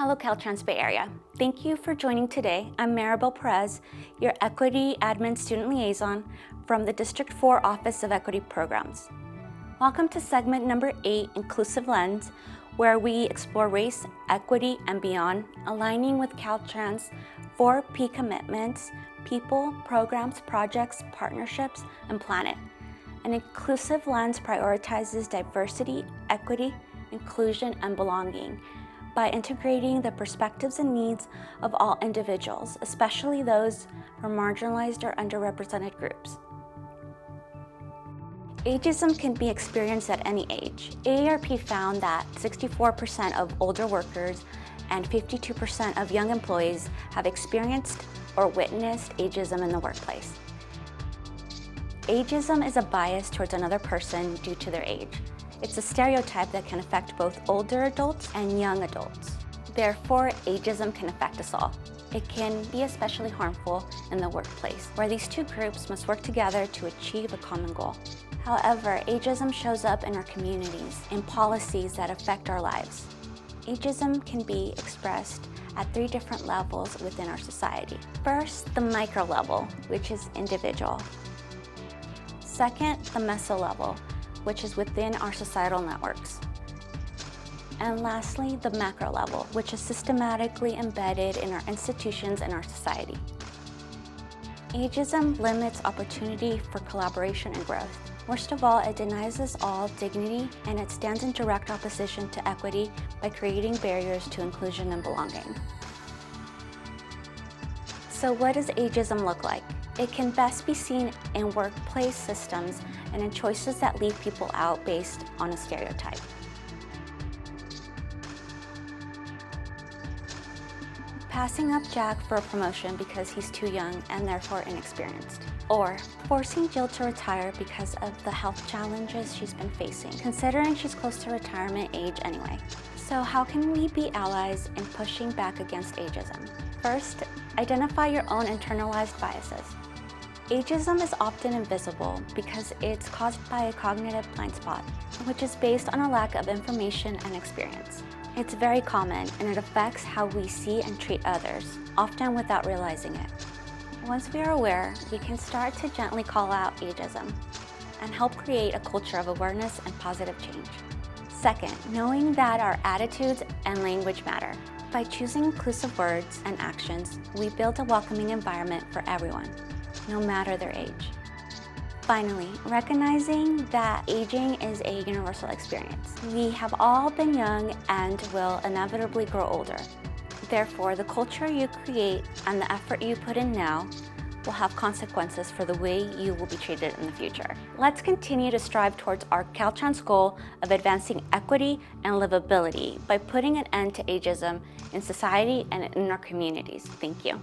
Hello, Caltrans Bay Area. Thank you for joining today. I'm Maribel Perez, your Equity Admin Student Liaison from the District 4 Office of Equity Programs. Welcome to segment number 8, Inclusive Lens, where we explore race, equity, and beyond, aligning with Caltrans' 4 P commitments: people, programs, projects, partnerships, and planet. An inclusive lens prioritizes diversity, equity, inclusion, and belonging by integrating the perspectives and needs of all individuals, especially those from marginalized or underrepresented groups. Ageism can be experienced at any age. AARP found that 64% of older workers and 52% of young employees have experienced or witnessed ageism in the workplace. Ageism is a bias towards another person due to their age. It's a stereotype that can affect both older adults and young adults. Therefore, ageism can affect us all. It can be especially harmful in the workplace, where these two groups must work together to achieve a common goal. However, ageism shows up in our communities, in policies that affect our lives. Ageism can be expressed at 3 different levels within our society. First, the micro level, which is individual. Second, the meso level, which is within our societal networks. And lastly, the macro level, which is systematically embedded in our institutions and our society. Ageism limits opportunity for collaboration and growth. Worst of all, it denies us all dignity, and it stands in direct opposition to equity by creating barriers to inclusion and belonging. So what does ageism look like? It can best be seen in workplace systems and in choices that leave people out based on a stereotype. Passing up Jack for a promotion because he's too young and therefore inexperienced. Or forcing Jill to retire because of the health challenges she's been facing, considering she's close to retirement age anyway. So how can we be allies in pushing back against ageism? First, identify your own internalized biases. Ageism is often invisible because it's caused by a cognitive blind spot, which is based on a lack of information and experience. It's very common, and it affects how we see and treat others, often without realizing it. Once we are aware, we can start to gently call out ageism and help create a culture of awareness and positive change. Second, knowing that our attitudes and language matter. By choosing inclusive words and actions, we build a welcoming environment for everyone, no matter their age. Finally, recognizing that aging is a universal experience. We have all been young and will inevitably grow older. Therefore, the culture you create and the effort you put in now will have consequences for the way you will be treated in the future. Let's continue to strive towards our Caltrans goal of advancing equity and livability by putting an end to ageism in society and in our communities. Thank you.